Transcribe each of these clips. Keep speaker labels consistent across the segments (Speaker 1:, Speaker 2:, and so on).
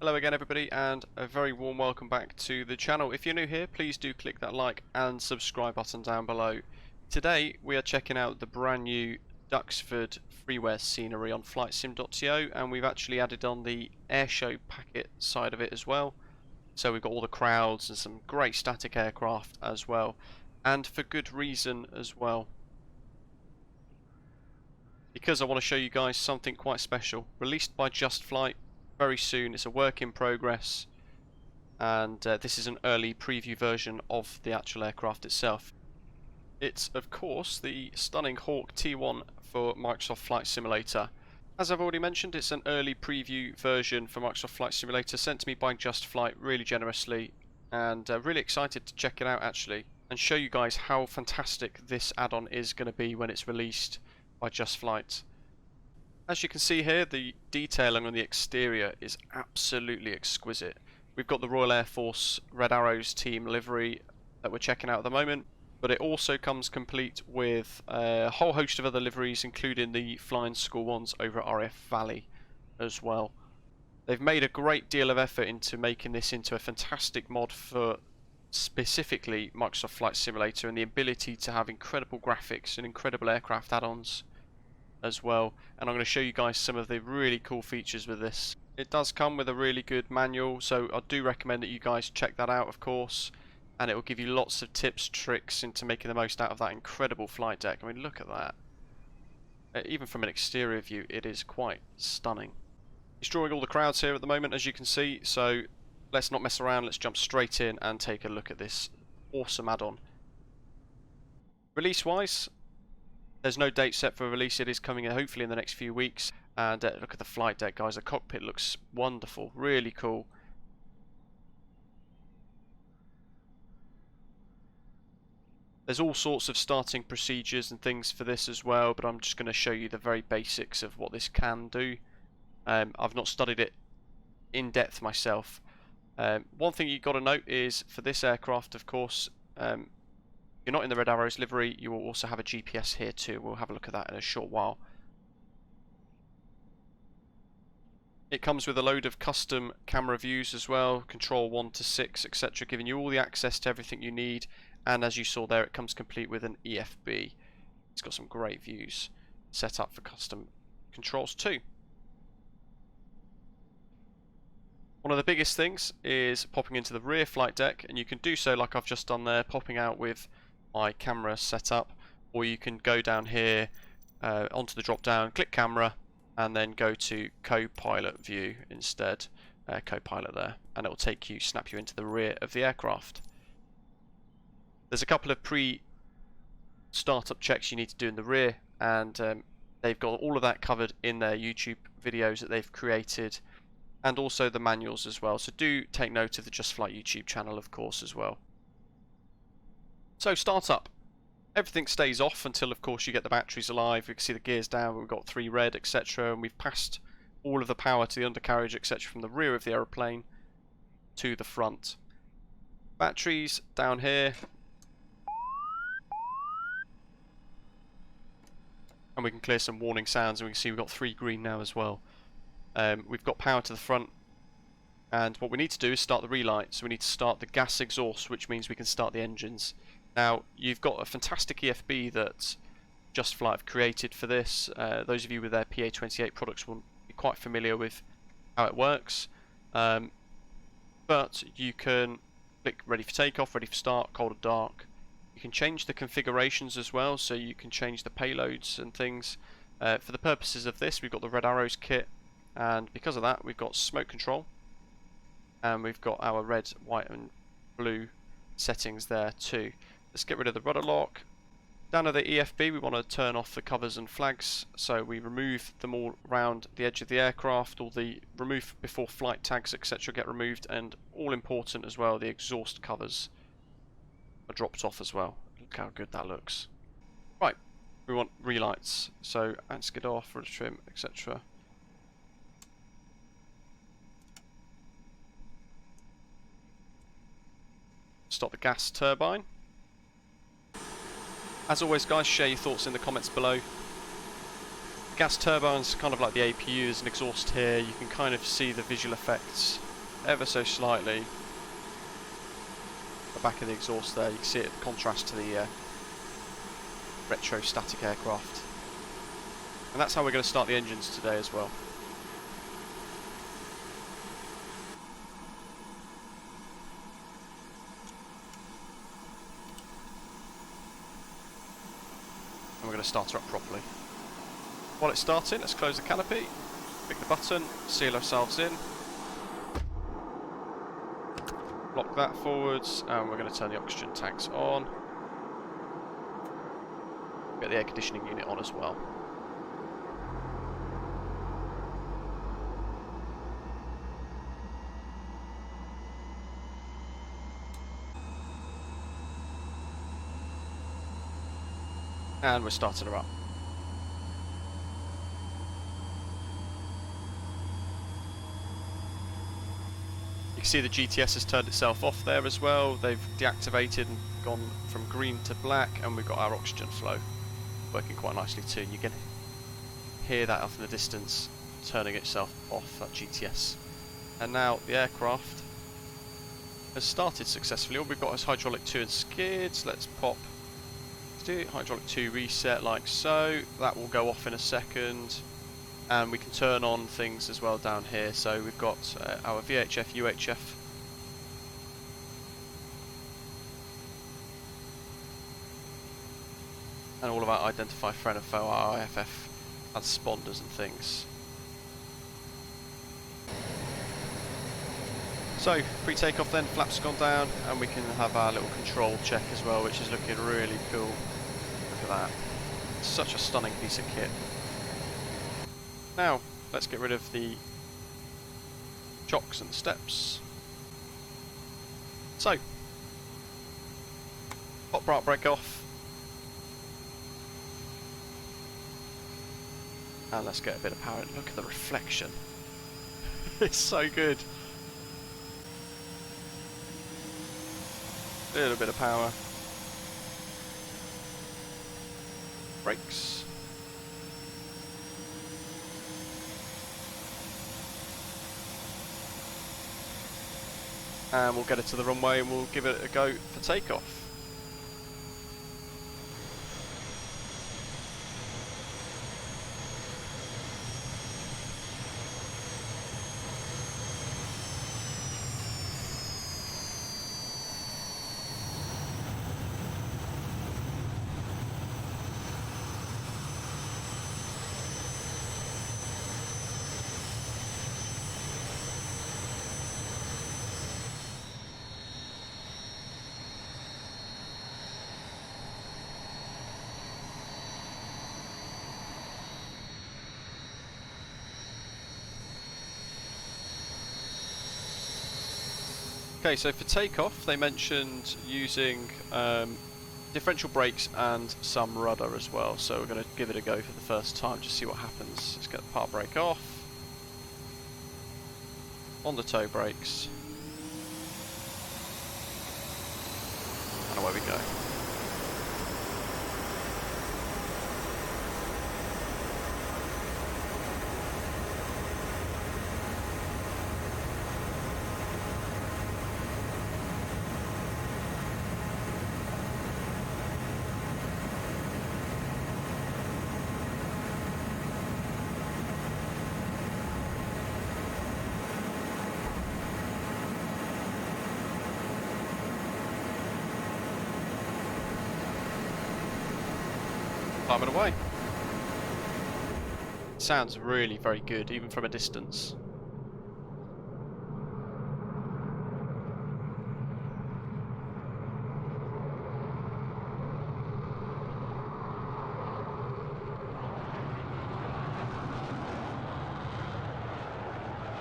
Speaker 1: Hello again everybody, and a very warm welcome back to the channel. If you're new here, please do click that like and subscribe button down below. Today we are checking out the brand new Duxford freeware scenery on flightsim.to, and we've actually added on the Airshow packet side of it as well. So we've got all the crowds and some great static aircraft as well, and for good reason as well. Because I want to show you guys something quite special, released by JustFlight very soon. It's a work in progress, and this is an early preview version of the actual aircraft itself. It's of course the stunning Hawk T1 for Microsoft Flight Simulator. As I've already mentioned, it's an early preview version for Microsoft Flight Simulator sent to me by JustFlight really generously, and really excited to check it out actually and show you guys how fantastic this add-on is going to be when it's released by JustFlight. As you can see here, the detailing on the exterior is absolutely exquisite. We've got the Royal Air Force Red Arrows team livery that we're checking out at the moment, but it also comes complete with a whole host of other liveries, including the flying school ones over at RAF Valley as well. They've made a great deal of effort into making this into a fantastic mod for specifically Microsoft Flight Simulator, and the ability to have incredible graphics and incredible aircraft add-ons as well, and I'm going to show you guys some of the really cool features with this. It does come with a really good manual, so I do recommend that you guys check that out of course, and it will give you lots of tips, tricks into making the most out of that incredible flight deck. I mean, look at that. Even from an exterior view, it is quite stunning. It's drawing all the crowds here at the moment, as you can see, so let's not mess around, let's jump straight in and take a look at this awesome add-on. Release wise, there's no date set for release. It is coming hopefully in the next few weeks. And look at the flight deck, guys. The cockpit looks wonderful, really cool. There's all sorts of starting procedures and things for this as well, but I'm just going to show you the very basics of what this can do. I've not studied it in depth myself. One thing you've got to note is for this aircraft, of course, you're not in the Red Arrows livery, you will also have a GPS here too. We'll have a look at that in a short while. It comes with a load of custom camera views as well, control 1 to 6, etc., giving you all the access to everything you need. And as you saw there, it comes complete with an EFB. It's got some great views set up for custom controls too. One of the biggest things is popping into the rear flight deck, and you can do so like I've just done there, popping out with my camera set up, or you can go down here onto the drop down, click camera, and then go to co-pilot view instead, co-pilot there, and it will take you, snap you into the rear of the aircraft. There's a couple of pre-startup checks you need to do in the rear, and they've got all of that covered in their YouTube videos that they've created, and also the manuals as well, so do take note of the JustFlight YouTube channel of course as well. So startup, everything stays off until of course you get the batteries alive. We can see the gears down, we've got 3 red, etc., and we've passed all of the power to the undercarriage, etc., from the rear of the aeroplane to the front. Batteries down here, and we can clear some warning sounds, and we can see we've got 3 green now as well. We've got power to the front, and what we need to do is start the relight. So we need to start the gas exhaust, which means we can start the engines. Now you've got a fantastic EFB that JustFlight have created for this. Those of you with their PA28 products will be quite familiar with how it works, but you can click ready for takeoff, ready for start, cold or dark. You can change the configurations as well, so you can change the payloads and things. For the purposes of this, we've got the Red Arrows kit, and because of that we've got smoke control, and we've got our red, white and blue settings there too. Let's get rid of the rudder lock. Down at the EFB we want to turn off the covers and flags, so we remove them all around the edge of the aircraft. All the remove before flight tags, etc., get removed, and all important as well, the exhaust covers are dropped off as well. Look how good that looks. Right, we want relights, so anti-skid off, rudder trim, etc. Stop the gas turbine. As always guys, share your thoughts in the comments below. Gas turbine's kind of like the APU, there's an exhaust here, you can kind of see the visual effects ever so slightly the back of the exhaust there. You can see it in contrast to the retro static aircraft. And that's how we're going to start the engines today as well. And we're going to start her up properly. While it's starting, let's close the canopy, pick the button, seal ourselves in, lock that forwards, and we're going to turn the oxygen tanks on. Get the air conditioning unit on as well. And we're starting her up. You can see the GTS has turned itself off there as well. They've deactivated and gone from green to black, and we've got our oxygen flow working quite nicely too. You can hear that off in the distance turning itself off, that GTS. And now the aircraft has started successfully. All we've got is hydraulic 2 and skids. Let's pop, let's do hydraulic 2 reset like so. That will go off in a second. And we can turn on things as well down here. So we've got our VHF, UHF. And all of our identify friend and foe, our IFF transponders and things. So, pre-takeoff then, flaps gone down, and we can have our little control check as well, which is looking really cool. Look at that. Such a stunning piece of kit. Now, let's get rid of the chocks and the steps. So, pop bright brake off. And let's get a bit of power. Look at the reflection. It's so good. A little bit of power. Brakes. And we'll get it to the runway and we'll give it a go for takeoff. Okay, so for takeoff, they mentioned using differential brakes and some rudder as well. So we're going to give it a go for the first time, just see what happens. Let's get the part brake off. On the toe brakes. And away we go. Climbing away. Sounds really very good, even from a distance.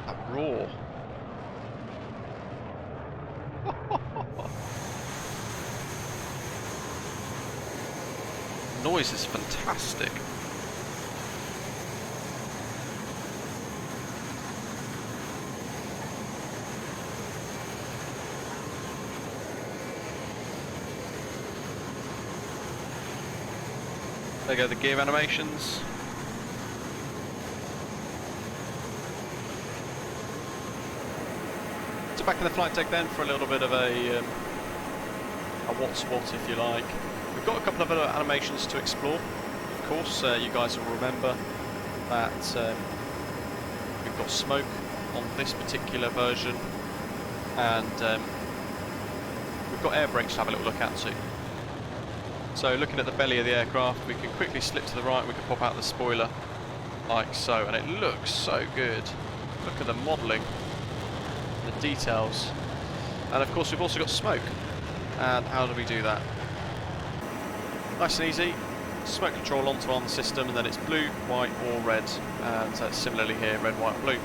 Speaker 1: That roar. Noise is fantastic. There go the gear animations. So back in the flight deck then for a little bit of a what's what, if you like. We've got a couple of other animations to explore. Of course, you guys will remember that we've got smoke on this particular version, and we've got air brakes to have a little look at too. So looking at the belly of the aircraft, we can quickly slip to the right, we can pop out the spoiler like so, and it looks so good. Look at the modelling, the details, and of course we've also got smoke. And how do we do that? Nice and easy. Smoke control onto on the system, and then it's blue, white or red, and similarly here, red, white, blue.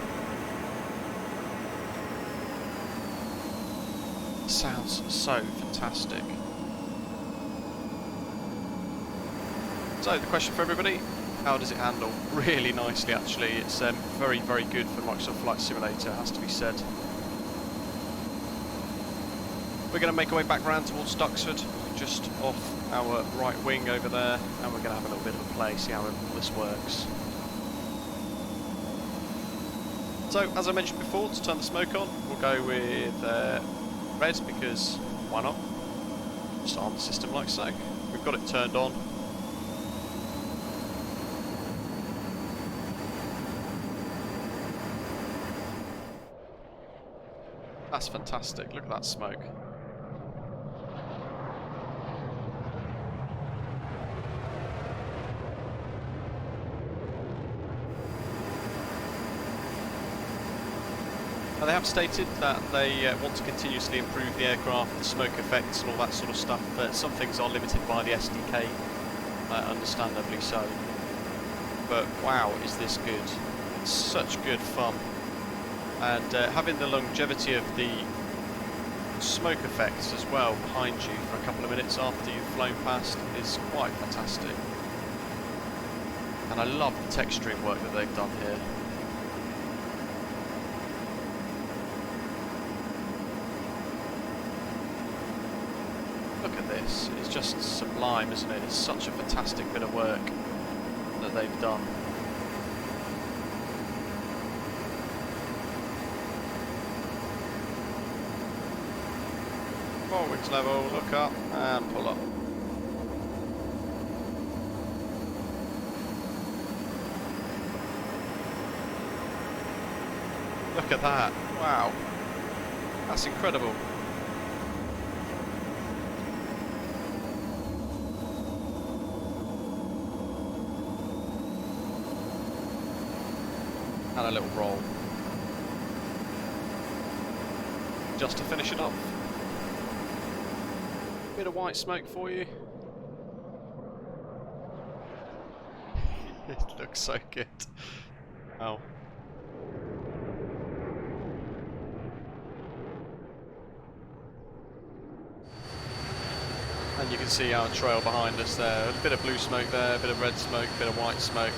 Speaker 1: Sounds so fantastic. So the question for everybody, how does it handle? Really nicely actually. It's very, very good for Microsoft Flight Simulator, has to be said. We're going to make our way back round towards Duxford, just off our right wing over there, and we're going to have a little bit of a play, see how all this works. So, as I mentioned before, to turn the smoke on, we'll go with red, because why not? Just on the system like so. We've got it turned on. That's fantastic, look at that smoke. Now they have stated that they want to continuously improve the aircraft, the smoke effects and all that sort of stuff, but some things are limited by the SDK, understandably so. But wow, is this good. It's such good fun. And having the longevity of the smoke effects as well behind you for a couple of minutes after you've flown past is quite fantastic. And I love the texturing work that they've done here. Look at this, it's just sublime, isn't it? It's such a fantastic bit of work that they've done. Forwards level, look up and pull up. Look at that, wow, that's incredible. And a little roll. Just to finish it off. Bit of white smoke for you. It looks so good. Oh. And you can see our trail behind us there. A bit of blue smoke there, a bit of red smoke, a bit of white smoke.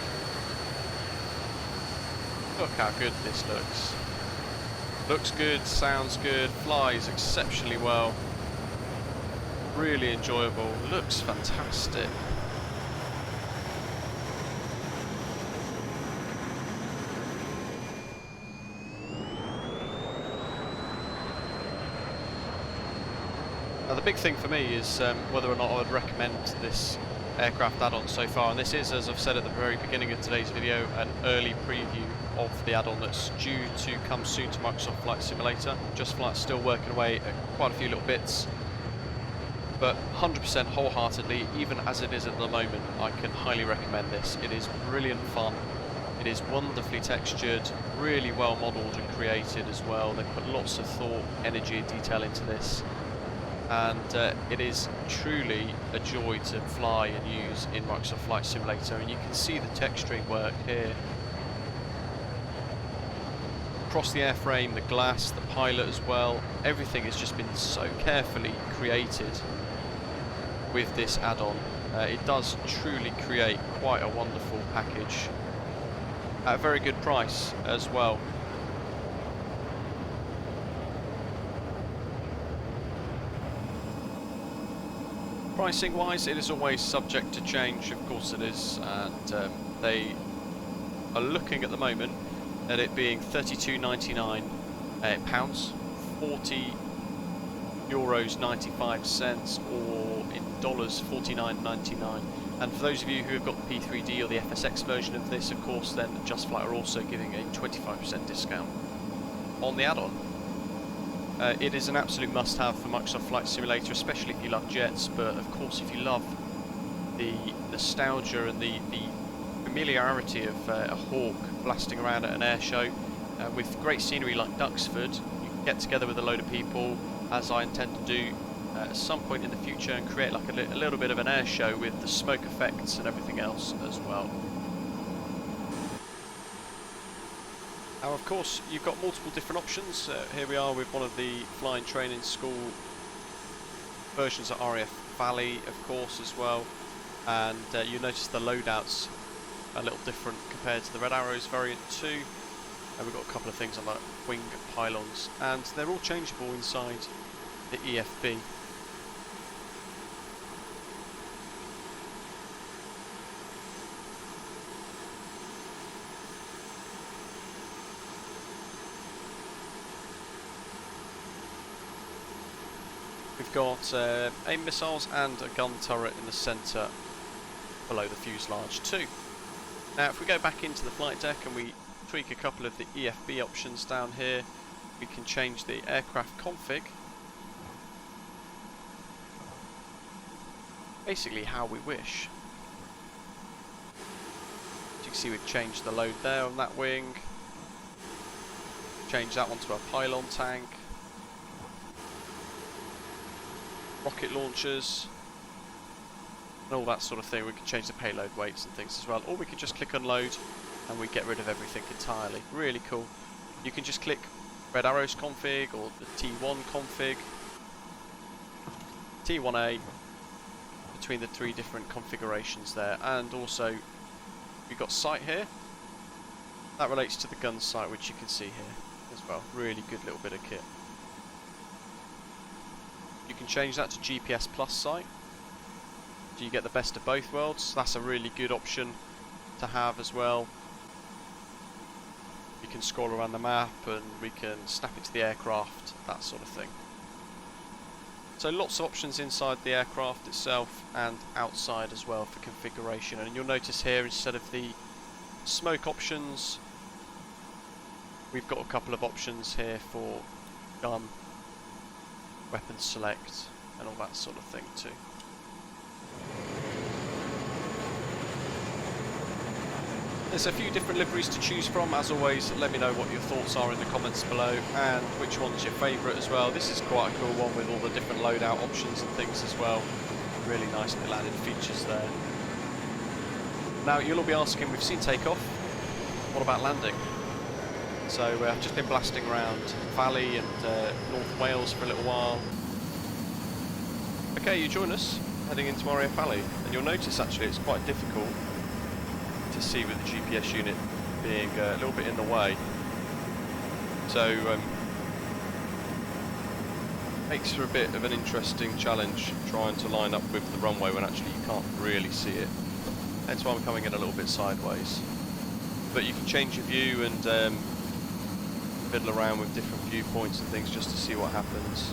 Speaker 1: Look how good this looks. Looks good, sounds good, flies exceptionally well. Really enjoyable, looks fantastic. Now the big thing for me is whether or not I would recommend this aircraft add-on so far, and this is, as I've said at the very beginning of today's video, an early preview of the add-on that's due to come soon to Microsoft Flight Simulator. JustFlight's still working away at quite a few little bits, but 100% wholeheartedly, even as it is at the moment, I can highly recommend this. It is brilliant fun, it is wonderfully textured, really well modelled and created as well. They've put lots of thought, energy and detail into this, and it is truly a joy to fly and use in Microsoft Flight Simulator. And you can see the texturing work here across the airframe, the glass, the pilot as well. Everything has just been so carefully created with this add-on. It does truly create quite a wonderful package at a very good price as well. Pricing wise, it is always subject to change, of course it is, and they are looking at the moment at it being £32.99 40 euros 95 cents, or in dollars 49.99. And for those of you who have got the P3D or the FSX version of this, of course, then JustFlight are also giving a 25% discount on the add-on. It is an absolute must-have for Microsoft Flight Simulator, especially if you love jets, but of course if you love the nostalgia and the familiarity of a Hawk blasting around at an air show with great scenery like Duxford. You can get together with a load of people, as I intend to do at some point in the future, and create like a little bit of an air show with the smoke effects and everything else as well. Now of course you've got multiple different options. Here we are with one of the flying training school versions of RAF Valley, of course, as well, and you notice the loadouts a little different compared to the Red Arrows variant 2, and we've got a couple of things on like wing pylons, and they're all changeable inside the EFB. We've got aim missiles and a gun turret in the centre below the fuselage too. Now if we go back into the flight deck and we tweak a couple of the EFB options down here, we can change the aircraft config basically how we wish. As you can see, we've changed the load there on that wing, change that one to a pylon tank, rocket launchers, and all that sort of thing. We can change the payload weights and things as well, or we can just click unload and we get rid of everything entirely. Really cool. You can just click Red Arrows config or the T1 config, T1A, between the three different configurations there. And also we've got sight here, that relates to the gun sight, which you can see here as well. Really good little bit of kit. You can change that to GPS plus sight, so you get the best of both worlds. That's a really good option to have as well. You can scroll around the map and we can snap it to the aircraft, that sort of thing. So lots of options inside the aircraft itself and outside as well for configuration. And you'll notice here, instead of the smoke options, we've got a couple of options here for gun, weapon select, and all that sort of thing too. There's a few different liveries to choose from. As always, let me know what your thoughts are in the comments below and which one's your favourite as well. This is quite a cool one with all the different loadout options and things as well. Really nice little added features there. Now you'll all be asking, we've seen takeoff, what about landing? So I've just been blasting around Valley and North Wales for a little while. Okay, you join us heading into RAF Valley, and you'll notice actually it's quite difficult to see with the GPS unit being a little bit in the way. So makes for a bit of an interesting challenge trying to line up with the runway when actually you can't really see it. That's why I'm coming in a little bit sideways. But you can change your view and fiddle around with different viewpoints and things just to see what happens.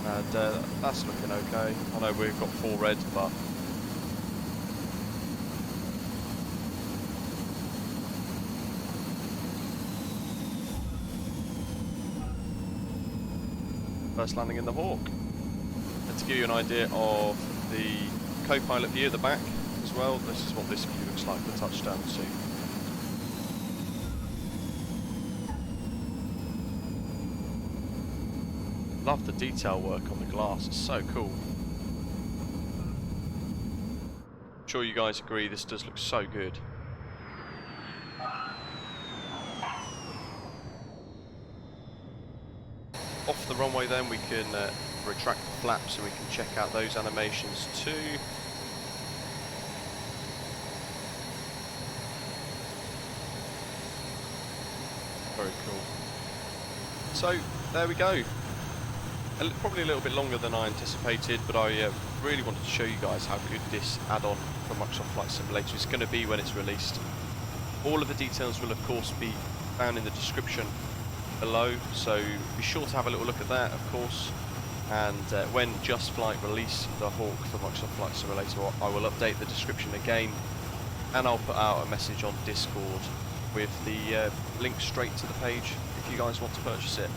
Speaker 1: And that's looking okay. I know we've got 4 red, but first landing in the Hawk. And to give you an idea of the co-pilot view at the back as well, this is what this view looks like for touchdown too. Love the detail work on the glass, it's so cool. I'm sure you guys agree this does look so good. Off the runway then we can retract the flaps and we can check out those animations too. Very cool. So there we go. Probably a little bit longer than I anticipated, but I really wanted to show you guys how good this add-on for Microsoft Flight Simulator is going to be when it's released. All of the details will of course be found in the description below, so be sure to have a little look at that, of course. And when JustFlight release the Hawk for Microsoft Flight Simulator, I will update the description again, and I'll put out a message on Discord with the link straight to the page if you guys want to purchase it.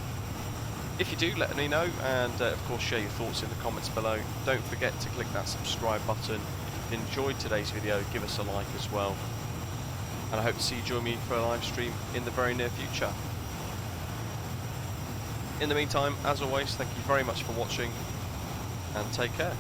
Speaker 1: If you do, let me know, and of course share your thoughts in the comments below. Don't forget to click that subscribe button. If you enjoyed today's video, give us a like as well. And I hope to see you join me for a live stream in the very near future. In the meantime, as always, thank you very much for watching, and take care.